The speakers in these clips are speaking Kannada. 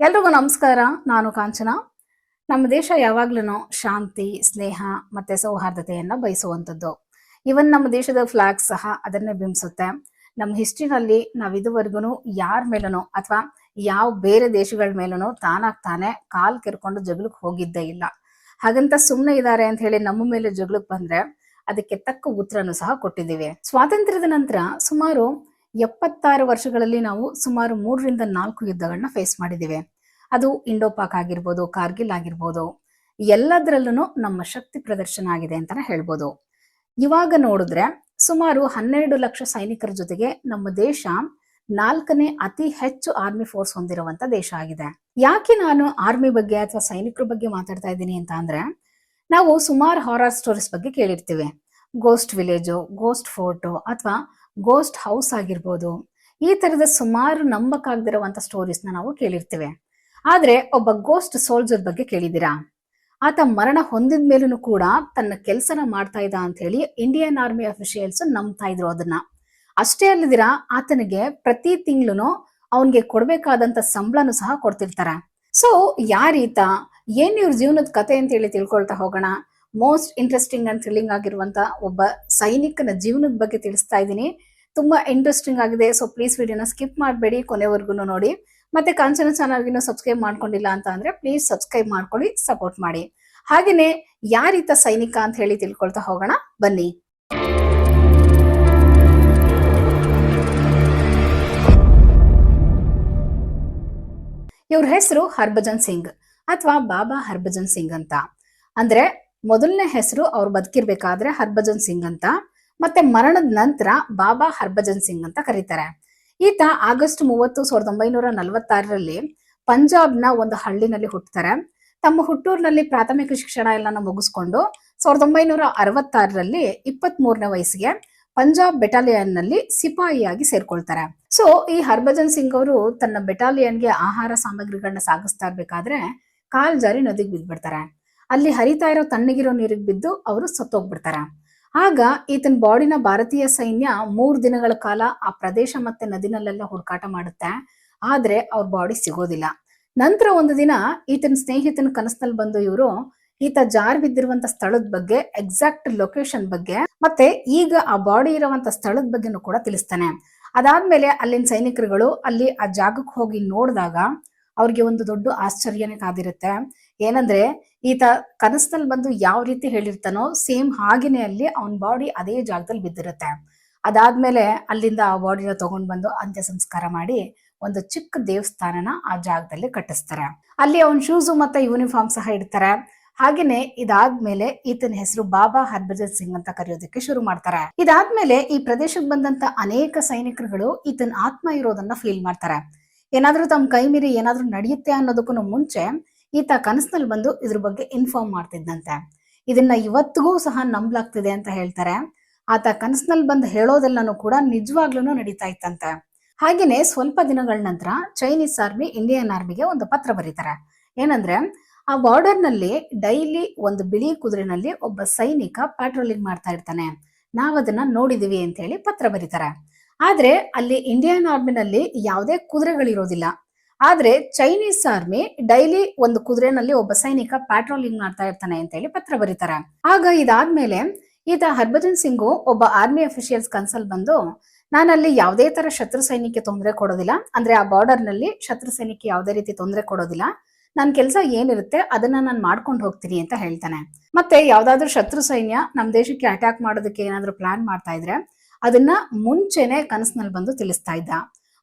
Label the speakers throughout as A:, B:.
A: ಎಲ್ರಿಗೂ ನಮಸ್ಕಾರ. ನಾನು ಕಾಂಚನ. ನಮ್ಮ ದೇಶ ಯಾವಾಗ್ಲೂ ಶಾಂತಿ, ಸ್ನೇಹ ಮತ್ತೆ ಸೌಹಾರ್ದತೆಯನ್ನ ಬಯಸುವಂಥದ್ದು. ಇವನ್ ನಮ್ಮ ದೇಶದ ಫ್ಲಾಗ್ ಸಹ ಅದನ್ನೇ ಬಿಂಬಿಸುತ್ತೆ. ನಮ್ಮ ಹಿಸ್ಟ್ರಿನಲ್ಲಿ ನಾವು ಇದುವರೆಗೂ ಯಾರ ಮೇಲೂ ಅಥವಾ ಯಾವ ಬೇರೆ ದೇಶಗಳ ಮೇಲೂ ತಾನೇ ಕಾಲ್ ಕೆರ್ಕೊಂಡು ಜಗಳಕ್ಕೆ ಹೋಗಿದ್ದೇ ಇಲ್ಲ. ಹಾಗಂತ ಸುಮ್ಮನೆ ಇದ್ದಾರೆ ಅಂತ ಹೇಳಿ ನಮ್ಮ ಮೇಲೆ ಜಗಳಕ್ಕೆ ಬಂದ್ರೆ ಅದಕ್ಕೆ ತಕ್ಕ ಉತ್ತರನು ಸಹ ಕೊಟ್ಟಿದ್ದೀವಿ. ಸ್ವಾತಂತ್ರ್ಯದ ನಂತರ ಸುಮಾರು 76 ವರ್ಷಗಳಲ್ಲಿ ನಾವು ಸುಮಾರು 3 ರಿಂದ 4 ಯುದ್ಧಗಳನ್ನ ಫೇಸ್ ಮಾಡಿದ್ದೀವಿ. ಅದು ಇಂಡೋಪಾಕ್ ಆಗಿರ್ಬೋದು, ಕಾರ್ಗಿಲ್ ಆಗಿರ್ಬೋದು, ಎಲ್ಲದರಲ್ಲೂ ನಮ್ಮ ಶಕ್ತಿ ಪ್ರದರ್ಶನ ಆಗಿದೆ ಅಂತಾನೆ ಹೇಳ್ಬೋದು. ಇವಾಗ ನೋಡಿದ್ರೆ ಸುಮಾರು 12 ಲಕ್ಷ ಸೈನಿಕರ ಜೊತೆಗೆ ನಮ್ಮ ದೇಶ 4ನೇ ಅತಿ ಹೆಚ್ಚು ಆರ್ಮಿ ಫೋರ್ಸ್ ಹೊಂದಿರುವಂತ ದೇಶ ಆಗಿದೆ. ಯಾಕೆ ನಾನು ಆರ್ಮಿ ಬಗ್ಗೆ ಅಥವಾ ಸೈನಿಕರ ಬಗ್ಗೆ ಮಾತಾಡ್ತಾ ಇದ್ದೀನಿ ಅಂತ ಅಂದ್ರೆ, ನಾವು ಸುಮಾರು ಹಾರರ್ ಸ್ಟೋರೀಸ್ ಬಗ್ಗೆ ಕೇಳಿರ್ತೀವಿ. ಗೋಸ್ಟ್ ವಿಲೇಜು, ಗೋಸ್ಟ್ ಫೋರ್ಟು ಅಥವಾ ಗೋಸ್ಟ್ ಹೌಸ್ ಆಗಿರ್ಬೋದು. ಈ ತರದ ಸುಮಾರು ನಂಬಕ್ಕಾಗದಿರುವಂತ ಸ್ಟೋರೀಸ್ನ ನಾವು ಕೇಳಿರ್ತೀವಿ. ಆದ್ರೆ ಒಬ್ಬ ಗೋಸ್ಟ್ ಸೋಲ್ಜರ್ ಬಗ್ಗೆ ಕೇಳಿದ್ದೀರಾ? ಆತ ಮರಣ ಹೊಂದಿದ ಮೇಲೂ ಕೂಡ ತನ್ನ ಕೆಲಸನ ಮಾಡ್ತಾ ಇದ್ದ ಅಂತ ಹೇಳಿ ಇಂಡಿಯನ್ ಆರ್ಮಿ ಅಫಿಷಿಯಲ್ಸ್ ನಂಬ್ತಾ ಇದ್ರು ಅದನ್ನ. ಅಷ್ಟೇ ಅಲ್ಲದಿರಾ ಆತನಿಗೆ ಪ್ರತಿ ತಿಂಗಳು ಅವನ್ಗೆ ಕೊಡ್ಬೇಕಾದಂತ ಸಂಬಳನು ಸಹ ಕೊಡ್ತಿರ್ತಾರೆ. ಸೊ ಯಾರೀತ, ಏನ್ ಇವ್ರ ಜೀವನದ ಕತೆ ಅಂತ ಹೇಳಿ ತಿಳ್ಕೊಳ್ತಾ ಹೋಗೋಣ. ಮೋಸ್ಟ್ ಇಂಟ್ರೆಸ್ಟಿಂಗ್ ಅಂಡ್ ಥ್ರಿಲ್ಲಿಂಗ್ ಆಗಿರುವಂತ ಒಬ್ಬ ಸೈನಿಕನ ಜೀವನದ ಬಗ್ಗೆ ತಿಳಿಸ್ತಾ ಇದ್ದೀನಿ. ತುಂಬಾ ಇಂಟ್ರೆಸ್ಟಿಂಗ್ ಆಗಿದೆ. ಸೊ ಪ್ಲೀಸ್ ವಿಡಿಯೋನ ಸ್ಕಿಪ್ ಮಾಡಬೇಡಿ, ಕೊನೆವರೆಗೂ ನೋಡಿ. ಮತ್ತೆ ಕಾಂಚನ ಚಾನಲ್ಗಿನ ಸಬ್ಸ್ಕ್ರೈಬ್ ಮಾಡ್ಕೊಂಡಿಲ್ಲ ಅಂತ ಅಂದ್ರೆ ಪ್ಲೀಸ್ ಸಬ್ಸ್ಕ್ರೈಬ್ ಮಾಡ್ಕೊಳ್ಳಿ, ಸಪೋರ್ಟ್ ಮಾಡಿ. ಹಾಗೇನೆ ಯಾರೀತ ಸೈನಿಕ ಅಂತ ಹೇಳಿ ತಿಳ್ಕೊಳ್ತಾ ಹೋಗೋಣ ಬನ್ನಿ. ಇವ್ರ ಹೆಸರು ಹರ್ಭಜನ್ ಸಿಂಗ್ ಅಥವಾ ಬಾಬಾ ಹರ್ಭಜನ್ ಸಿಂಗ್ ಅಂತ. ಅಂದ್ರೆ ಮೊದಲನೇ ಹೆಸರು ಅವ್ರು ಬದುಕಿರ್ಬೇಕಾದ್ರೆ ಹರ್ಭಜನ್ ಸಿಂಗ್ ಅಂತ, ಮತ್ತೆ ಮರಣದ ನಂತರ ಬಾಬಾ ಹರ್ಭಜನ್ ಸಿಂಗ್ ಅಂತ ಕರೀತಾರೆ. ಈತ ಆಗಸ್ಟ್ 30, 1946ರಲ್ಲಿ ಪಂಜಾಬ್ನ ಒಂದು ಹಳ್ಳಿನಲ್ಲಿ ಹುಟ್ಟುತ್ತಾರೆ. ತಮ್ಮ ಹುಟ್ಟೂರಿನಲ್ಲಿ ಪ್ರಾಥಮಿಕ ಶಿಕ್ಷಣ ಎಲ್ಲಾನು ಮುಗಿಸ್ಕೊಂಡು 1966ರಲ್ಲಿ 23ನೇ ವಯಸ್ಸಿಗೆ ಪಂಜಾಬ್ ಬೆಟಾಲಿಯನ್ ನಲ್ಲಿ ಸಿಪಾಯಿಯಾಗಿ ಸೇರ್ಕೊಳ್ತಾರೆ. ಸೊ ಈ ಹರ್ಭಜನ್ ಸಿಂಗ್ ಅವರು ತನ್ನ ಬೆಟಾಲಿಯನ್ಗೆ ಆಹಾರ ಸಾಮಗ್ರಿಗಳನ್ನ ಸಾಗಿಸ್ತಾ ಇರ್ಬೇಕಾದ್ರೆ ಕಾಲ್ ಜಾರಿ ನದಿಗೆ ಬಿದ್ದ್ಬಿಡ್ತಾರೆ. ಅಲ್ಲಿ ಹರಿತಾ ಇರೋ ತಣ್ಣಗಿರೋ ನೀರಿಗೆ ಬಿದ್ದು ಅವರು ಸತ್ತೋಗ್ಬಿಡ್ತಾರೆ. ಆಗ ಈತನ ಬಾಡಿನ ಭಾರತೀಯ ಸೈನ್ಯ 3 ದಿನಗಳ ಕಾಲ ಆ ಪ್ರದೇಶ ಮತ್ತೆ ನದಿನಲ್ಲೆಲ್ಲ ಹುಡುಕಾಟ ಮಾಡುತ್ತೆ. ಆದ್ರೆ ಅವ್ರ ಬಾಡಿ ಸಿಗೋದಿಲ್ಲ. ನಂತರ ಒಂದು ದಿನ ಈತನ ಸ್ನೇಹಿತನ ಕನಸಿನಲ್ಲಿ ಬಂದು ಇವರು ಈತ ಜಾರ್ ಬಿದ್ದಿರುವಂತ ಸ್ಥಳದ ಬಗ್ಗೆ, ಎಕ್ಸಾಕ್ಟ್ ಲೊಕೇಶನ್ ಬಗ್ಗೆ, ಮತ್ತೆ ಈಗ ಆ ಬಾಡಿ ಇರುವಂತ ಸ್ಥಳದ ಬಗ್ಗೆನೂ ಕೂಡ ತಿಳಿಸ್ತಾನೆ. ಅದಾದ್ಮೇಲೆ ಅಲ್ಲಿನ ಸೈನಿಕರುಗಳು ಅಲ್ಲಿ ಆ ಜಾಗಕ್ಕೆ ಹೋಗಿ ನೋಡಿದಾಗ ಅವ್ರಿಗೆ ಒಂದು ದೊಡ್ಡ ಆಶ್ಚರ್ಯನೇ ಕಾದಿರುತ್ತೆ. ಏನಂದ್ರೆ ಈತ ಕನಸಿನಲ್ಲಿ ಬಂದು ಯಾವ ರೀತಿ ಹೇಳಿರ್ತಾನೋ ಸೇಮ್ ಹಾಗೇನೆ ಅಲ್ಲಿ ಅವನ ಬಾಡಿ ಅದೇ ಜಾಗದಲ್ಲಿ ಬಿದ್ದಿರುತ್ತೆ. ಅದಾದ್ಮೇಲೆ ಅಲ್ಲಿಂದ ಆ ಬಾಡಿನ ತಗೊಂಡ್ ಬಂದು ಅಂತ್ಯ ಸಂಸ್ಕಾರ ಮಾಡಿ ಒಂದು ಚಿಕ್ಕ ದೇವಸ್ಥಾನನ ಆ ಜಾಗದಲ್ಲಿ ಕಟ್ಟಿಸ್ತಾರೆ. ಅಲ್ಲಿ ಅವನ್ ಶೂಸು ಮತ್ತೆ ಯೂನಿಫಾರ್ಮ್ ಸಹ ಇಡ್ತಾರೆ. ಹಾಗೇನೆ ಇದಾದ್ಮೇಲೆ ಈತನ ಹೆಸರು ಬಾಬಾ ಹರ್ಭಜನ್ ಸಿಂಗ್ ಅಂತ ಕರೆಯೋದಕ್ಕೆ ಶುರು ಮಾಡ್ತಾರೆ. ಇದಾದ್ಮೇಲೆ ಈ ಪ್ರದೇಶಕ್ಕೆ ಬಂದಂತ ಅನೇಕ ಸೈನಿಕರುಗಳು ಈತನ ಆತ್ಮ ಇರೋದನ್ನ ಫೀಲ್ ಮಾಡ್ತಾರೆ. ಏನಾದ್ರೂ ತಮ್ಮ ಕೈ ಮೀರಿ ಏನಾದ್ರೂ ನಡೆಯುತ್ತೆ ಅನ್ನೋದಕ್ಕೂ ಮುಂಚೆ ಈತ ಕನಸಿನಲ್ಲಿ ಬಂದು ಇದ್ರ ಬಗ್ಗೆ ಇನ್ಫಾರ್ಮ್ ಮಾಡ್ತಿದ್ದಂತೆ. ಇದನ್ನ ಇವತ್ತಿಗೂ ಸಹ ನಂಬ್ಲಾಗ್ತಿದೆ ಅಂತ ಹೇಳ್ತಾರೆ. ಆತ ಕನಸಿನಲ್ಲಿ ಬಂದು ಹೇಳೋದೆಲ್ಲನೂ ಕೂಡ ನಿಜವಾಗ್ಲೂ ನಡೀತಾ ಇತ್ತಂತೆ. ಹಾಗೇನೆ ಸ್ವಲ್ಪ ದಿನಗಳ ನಂತರ ಚೈನೀಸ್ ಆರ್ಮಿ ಇಂಡಿಯನ್ ಆರ್ಮಿಗೆ ಒಂದು ಪತ್ರ ಬರೀತಾರೆ. ಏನಂದ್ರೆ ಆ ಬಾರ್ಡರ್ ನಲ್ಲಿ ಡೈಲಿ ಒಂದು ಬಿಳಿ ಕುದುರೆನಲ್ಲಿ ಒಬ್ಬ ಸೈನಿಕ ಪ್ಯಾಟ್ರೋಲಿಂಗ್ ಮಾಡ್ತಾ ಇರ್ತಾನೆ, ನಾವ್ ಅದನ್ನ ನೋಡಿದೀವಿ ಅಂತ ಹೇಳಿ ಪತ್ರ ಬರೀತಾರೆ. ಆದ್ರೆ ಅಲ್ಲಿ ಇಂಡಿಯನ್ ಆರ್ಮಿನಲ್ಲಿ ಯಾವುದೇ ಕುದುರೆಗಳಿರೋದಿಲ್ಲ. ಆದ್ರೆ ಚೈನೀಸ್ ಆರ್ಮಿ ಡೈಲಿ ಒಂದು ಕುದುರೆನಲ್ಲಿ ಒಬ್ಬ ಸೈನಿಕ ಪ್ಯಾಟ್ರೋಲಿಂಗ್ ಮಾಡ್ತಾ ಇರ್ತಾನೆ ಅಂತ ಹೇಳಿ ಪತ್ರ ಬರೀತಾರೆ. ಆಗ ಇದಾದ್ಮೇಲೆ ಈತ ಹರ್ಭಜನ್ ಸಿಂಗು ಒಬ್ಬ ಆರ್ಮಿ ಅಫಿಷಿಯಲ್ಸ್ ಕನ್ಸಲ್ ಬಂದು, ನಾನಲ್ಲಿ ಯಾವುದೇ ತರ ಶತ್ರು ಸೈನಿಕ ತೊಂದರೆ ಕೊಡೋದಿಲ್ಲ, ಅಂದ್ರೆ ಆ ಬಾರ್ಡರ್ ನಲ್ಲಿ ಶತ್ರು ಸೈನಿಕ ಯಾವುದೇ ರೀತಿ ತೊಂದರೆ ಕೊಡೋದಿಲ್ಲ, ನನ್ ಕೆಲಸ ಏನಿರುತ್ತೆ ಅದನ್ನ ನಾನು ಮಾಡ್ಕೊಂಡು ಹೋಗ್ತೀನಿ ಅಂತ ಹೇಳ್ತಾನೆ. ಮತ್ತೆ ಯಾವ್ದಾದ್ರು ಶತ್ರು ಸೈನ್ಯ ನಮ್ ದೇಶಕ್ಕೆ ಅಟ್ಯಾಕ್ ಮಾಡೋದಕ್ಕೆ ಏನಾದ್ರು ಪ್ಲಾನ್ ಮಾಡ್ತಾ ಇದ್ರೆ ಅದನ್ನ ಮುಂಚೆನೆ ಕನಸಿನಲ್ಲಿ ಬಂದು ತಿಳಿಸ್ತಾ ಇದ್ದ.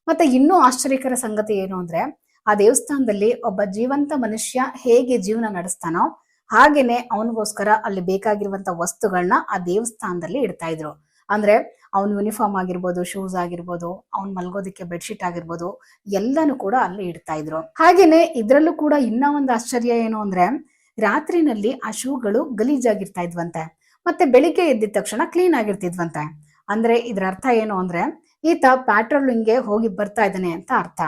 A: ಮತ್ತೆ ಇನ್ನೂ ಆಶ್ಚರ್ಯಕರ ಸಂಗತಿ ಏನು ಅಂದ್ರೆ, ಆ ದೇವಸ್ಥಾನದಲ್ಲಿ ಒಬ್ಬ ಜೀವಂತ ಮನುಷ್ಯ ಹೇಗೆ ಜೀವನ ನಡೆಸ್ತಾನೋ ಹಾಗೇನೆ ಅವನಿಗೋಸ್ಕರ ಅಲ್ಲಿ ಬೇಕಾಗಿರುವಂತ ವಸ್ತುಗಳನ್ನ ಆ ದೇವಸ್ಥಾನದಲ್ಲಿ ಇಡ್ತಾ ಇದ್ರು. ಅಂದ್ರೆ ಅವ್ನ ಯೂನಿಫಾರ್ಮ್ ಆಗಿರ್ಬೋದು, ಶೂಸ್ ಆಗಿರ್ಬೋದು, ಅವ್ನ್ ಮಲ್ಗೋದಿಕ್ಕೆ ಬೆಡ್ಶೀಟ್ ಆಗಿರ್ಬೋದು, ಎಲ್ಲಾನು ಕೂಡ ಅಲ್ಲಿ ಇಡ್ತಾ ಇದ್ರು. ಹಾಗೇನೆ ಇದ್ರಲ್ಲೂ ಕೂಡ ಇನ್ನ ಒಂದು ಆಶ್ಚರ್ಯ ಏನು ಅಂದ್ರೆ, ರಾತ್ರಿನಲ್ಲಿ ಆ ಶೂಗಳು ಗಲೀಜಾಗಿರ್ತಾ ಇದ್ವಂತೆ, ಮತ್ತೆ ಬೆಳಿಗ್ಗೆ ಎದ್ದಿದ ತಕ್ಷಣ ಕ್ಲೀನ್ ಆಗಿರ್ತಿದ್ವಂತೆ. ಅಂದ್ರೆ ಇದ್ರ ಅರ್ಥ ಏನು ಅಂದ್ರೆ ಈತ ಪ್ಯಾಟ್ರೋಲಿಂಗ್ಗೆ ಹೋಗಿ ಬರ್ತಾ ಇದ್ದಾನೆ ಅಂತ ಅರ್ಥ.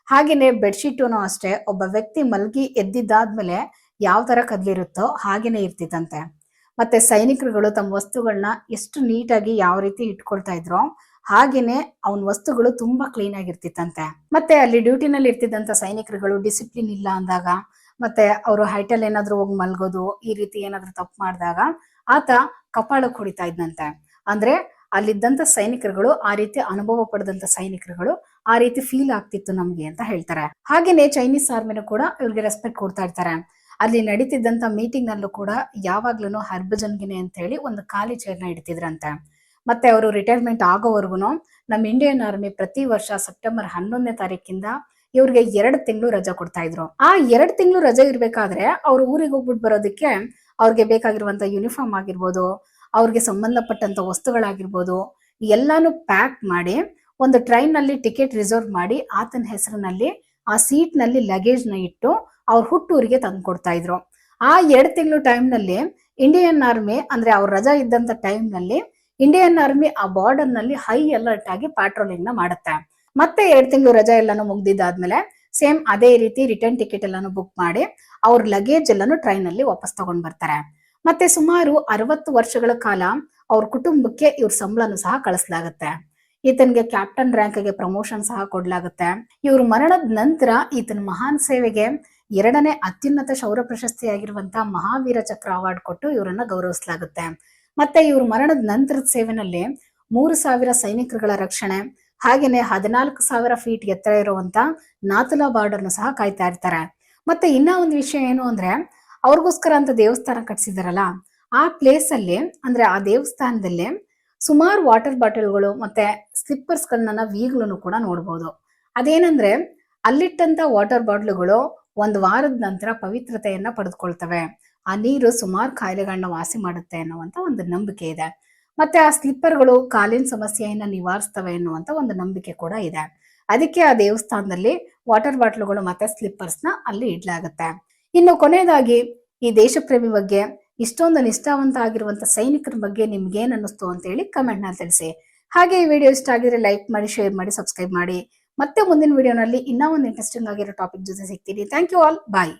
A: ಹಾಗೇನೆ ಬೆಡ್ಶೀಟುನು ಅಷ್ಟೇ, ಒಬ್ಬ ವ್ಯಕ್ತಿ ಮಲ್ಗಿ ಎದ್ದಿದ್ದಾದ್ಮೇಲೆ ಯಾವ ತರ ಕದ್ಲಿರುತ್ತೋ ಹಾಗೇನೆ ಇರ್ತಿತ್ತಂತೆ. ಮತ್ತೆ ಸೈನಿಕರುಗಳು ತಮ್ಮ ವಸ್ತುಗಳನ್ನ ಎಷ್ಟು ನೀಟಾಗಿ ಯಾವ ರೀತಿ ಇಟ್ಕೊಳ್ತಾ ಇದ್ರೋ ಹಾಗೇನೆ ಅವನ ವಸ್ತುಗಳು ತುಂಬಾ ಕ್ಲೀನ್ ಆಗಿರ್ತಿತ್ತಂತೆ. ಮತ್ತೆ ಅಲ್ಲಿ ಡ್ಯೂಟಿನಲ್ಲಿ ಇರ್ತಿದ್ದಂತ ಸೈನಿಕರುಗಳು ಡಿಸಿಪ್ಲಿನ್ ಇಲ್ಲ ಅಂದಾಗ, ಮತ್ತೆ ಅವರು ಹೈಟಲ್ ಏನಾದ್ರು ಹೋಗಿ ಮಲ್ಗೋದು, ಈ ರೀತಿ ಏನಾದ್ರು ತಪ್ಪು ಮಾಡಿದಾಗ ಆತ ಕಪಾಳಕ್ಕೆ ಹೊಡಿತಾ ಇದ್ನಂತೆ. ಅಂದ್ರೆ ಅಲ್ಲಿದ್ದಂತ ಸೈನಿಕರುಗಳು, ಆ ರೀತಿ ಅನುಭವ ಪಡೆದಂತ ಸೈನಿಕರುಗಳು ಆ ರೀತಿ ಫೀಲ್ ಆಗ್ತಿತ್ತು ನಮ್ಗೆ ಅಂತ ಹೇಳ್ತಾರೆ. ಹಾಗೇನೆ ಚೈನೀಸ್ ಆರ್ಮಿನೂ ಕೂಡ ಇವ್ರಿಗೆ ರೆಸ್ಪೆಕ್ಟ್ ಕೊಡ್ತಾ ಇರ್ತಾರೆ. ಅಲ್ಲಿ ನಡೀತಿದ್ದಂತ ಮೀಟಿಂಗ್ ನಲ್ಲೂ ಕೂಡ ಯಾವಾಗ್ಲೂ ಹರ್ಭಜನ್ಗಿನೇ ಅಂತ ಹೇಳಿ ಒಂದು ಖಾಲಿ ಚೇರ್ನ ಇಡ್ತಿದ್ರಂತೆ. ಮತ್ತೆ ಅವರು ರಿಟೈರ್ಮೆಂಟ್ ಆಗೋವರೆಗೂ ನಮ್ಮ ಇಂಡಿಯನ್ ಆರ್ಮಿ ಪ್ರತಿ ವರ್ಷ ಸೆಪ್ಟೆಂಬರ್ 11ನೇ ತಾರೀಕಿಂದ ಇವ್ರಿಗೆ 2 ತಿಂಗಳು ರಜಾ ಕೊಡ್ತಾ ಇದ್ರು. ಆ 2 ತಿಂಗಳು ರಜೆ ಇರ್ಬೇಕಾದ್ರೆ ಅವ್ರು ಊರಿಗೆ ಹೋಗ್ಬಿಟ್ಟು ಬರೋದಕ್ಕೆ ಅವ್ರಿಗೆ ಬೇಕಾಗಿರುವಂತ ಯೂನಿಫಾರ್ಮ್ ಆಗಿರ್ಬೋದು, ಅವ್ರಿಗೆ ಸಂಬಂಧಪಟ್ಟಂತ ವಸ್ತುಗಳಾಗಿರ್ಬೋದು, ಎಲ್ಲಾನು ಪ್ಯಾಕ್ ಮಾಡಿ ಒಂದು ಟ್ರೈನ್ ನಲ್ಲಿ ಟಿಕೆಟ್ ರಿಸರ್ವ್ ಮಾಡಿ ಆತನ ಹೆಸರಿನಲ್ಲಿ ಆ ಸೀಟ್ ನಲ್ಲಿ ಲಗೇಜ್ ನ ಇಟ್ಟು ಅವ್ರ ಹುಟ್ಟೂರಿಗೆ ತಂದು ಕೊಡ್ತಾ ಇದ್ರು. ಆ 2 ತಿಂಗಳು ಟೈಮ್ ನಲ್ಲಿ ಇಂಡಿಯನ್ ಆರ್ಮಿ, ಅಂದ್ರೆ ಅವ್ರ ರಜಾ ಇದ್ದಂತ ಟೈಮ್ ನಲ್ಲಿ ಇಂಡಿಯನ್ ಆರ್ಮಿ ಆ ಬಾರ್ಡರ್ ನಲ್ಲಿ ಹೈ ಅಲರ್ಟ್ ಆಗಿ ಪ್ಯಾಟ್ರೋಲಿಂಗ್ ನ ಮಾಡುತ್ತೆ. ಮತ್ತೆ 2 ತಿಂಗಳು ರಜಾ ಎಲ್ಲಾನು ಮುಗ್ದಿದ್ದಾದ್ಮೇಲೆ ಸೇಮ್ ಅದೇ ರೀತಿ ರಿಟರ್ನ್ ಟಿಕೆಟ್ ಎಲ್ಲಾನು ಬುಕ್ ಮಾಡಿ ಅವ್ರ ಲಗೇಜ್ ಎಲ್ಲಾನು ಟ್ರೈನ್ ಅಲ್ಲಿ ವಾಪಸ್ ತಗೊಂಡ್ ಬರ್ತಾರೆ. ಮತ್ತೆ ಸುಮಾರು 60 ವರ್ಷಗಳ ಕಾಲ ಅವ್ರ ಕುಟುಂಬಕ್ಕೆ ಇವ್ರ ಸಂಬಳನು ಸಹ ಕಳಿಸಲಾಗುತ್ತೆ. ಈತನಿಗೆ ಕ್ಯಾಪ್ಟನ್ ರ್ಯಾಂಕ್ಗೆ ಪ್ರಮೋಷನ್ ಸಹ ಕೊಡ್ಲಾಗುತ್ತೆ. ಇವ್ರ ಮರಣದ ನಂತರ ಈತನ ಮಹಾನ್ ಸೇವೆಗೆ 2ನೇ ಅತ್ಯುನ್ನತ ಶೌರ್ಯ ಪ್ರಶಸ್ತಿಯಾಗಿರುವಂತ ಮಹಾವೀರ ಚಕ್ರ ಅವಾರ್ಡ್ ಕೊಟ್ಟು ಇವರನ್ನ ಗೌರವಿಸಲಾಗುತ್ತೆ. ಮತ್ತೆ ಇವ್ರ ಮರಣದ ನಂತರದ ಸೇವೆನಲ್ಲಿ 3000 ಸೈನಿಕರುಗಳ ರಕ್ಷಣೆ, ಹಾಗೇನೆ 14,000 ಫೀಟ್ ಎತ್ತರ ಇರುವಂತ ನಾಥುಲಾ ಬಾರ್ಡರ್ ಸಹ ಕಾಯ್ತಾ ಇರ್ತಾರೆ. ಮತ್ತೆ ಇನ್ನ ಒಂದು ವಿಷಯ ಏನು ಅಂದ್ರೆ, ಅವ್ರಿಗೋಸ್ಕರ ಅಂತ ದೇವಸ್ಥಾನ ಕಟ್ಸಿದಾರಲ್ಲ, ಆ ಪ್ಲೇಸ್ ಅಲ್ಲಿ, ಅಂದ್ರೆ ಆ ದೇವಸ್ಥಾನದಲ್ಲಿ ಸುಮಾರು ವಾಟರ್ ಬಾಟಲ್ಗಳು ಮತ್ತೆ ಸ್ಲಿಪ್ಪರ್ಸ್ ಗಳನ್ನ ನಾವು ಈಗ್ಲೂ ಕೂಡ ನೋಡ್ಬೋದು. ಅದೇನಂದ್ರೆ, ಅಲ್ಲಿಟ್ಟಂತ ವಾಟರ್ ಬಾಟ್ಲುಗಳು 1 ವಾರದ ನಂತರ ಪವಿತ್ರತೆಯನ್ನ ಪಡೆದುಕೊಳ್ತವೆ. ಆ ನೀರು ಸುಮಾರು ಕಾಯಿಲೆಗಳನ್ನ ವಾಸಿ ಮಾಡುತ್ತೆ ಅನ್ನುವಂತ ಒಂದು ನಂಬಿಕೆ ಇದೆ. ಮತ್ತೆ ಆ ಸ್ಲಿಪ್ಪರ್ಗಳು ಕಾಲಿನ ಸಮಸ್ಯೆಯನ್ನ ನಿವಾರಿಸ್ತವೆ ಎನ್ನುವಂತ ಒಂದು ನಂಬಿಕೆ ಕೂಡ ಇದೆ. ಅದಕ್ಕೆ ಆ ದೇವಸ್ಥಾನದಲ್ಲಿ ವಾಟರ್ ಬಾಟ್ಲುಗಳು ಮತ್ತೆ ಸ್ಲಿಪ್ಪರ್ಸ್ ನ ಅಲ್ಲಿ ಇಡ್ಲಾಗುತ್ತೆ. ಇನ್ನು ಕೊನೆಯದಾಗಿ ಈ ದೇಶ ಪ್ರೇಮಿ ಬಗ್ಗೆ, ಇಷ್ಟೊಂದು ನಿಷ್ಠಾವಂತ ಆಗಿರುವಂತ ಸೈನಿಕರ ಬಗ್ಗೆ ನಿಮ್ಗೆ ಏನ್ ಅನ್ನಿಸ್ತು ಅಂತ ಹೇಳಿ ಕಮೆಂಟ್ ನ ತಿಳಿಸಿ. ಹಾಗೆ ಈ ವಿಡಿಯೋ ಇಷ್ಟ ಆಗಿದ್ರೆ ಲೈಕ್ ಮಾಡಿ, ಶೇರ್ ಮಾಡಿ, ಸಬ್ಸ್ಕ್ರೈಬ್ ಮಾಡಿ. ಮತ್ತೆ ಮುಂದಿನ ವಿಡಿಯೋನಲ್ಲಿ ಇನ್ನೂ ಒಂದು ಇಂಟ್ರೆಸ್ಟಿಂಗ್ ಆಗಿರೋ ಟಾಪಿಕ್ ಜೊತೆ ಸಿಗ್ತೀನಿ. Thank you all, bye.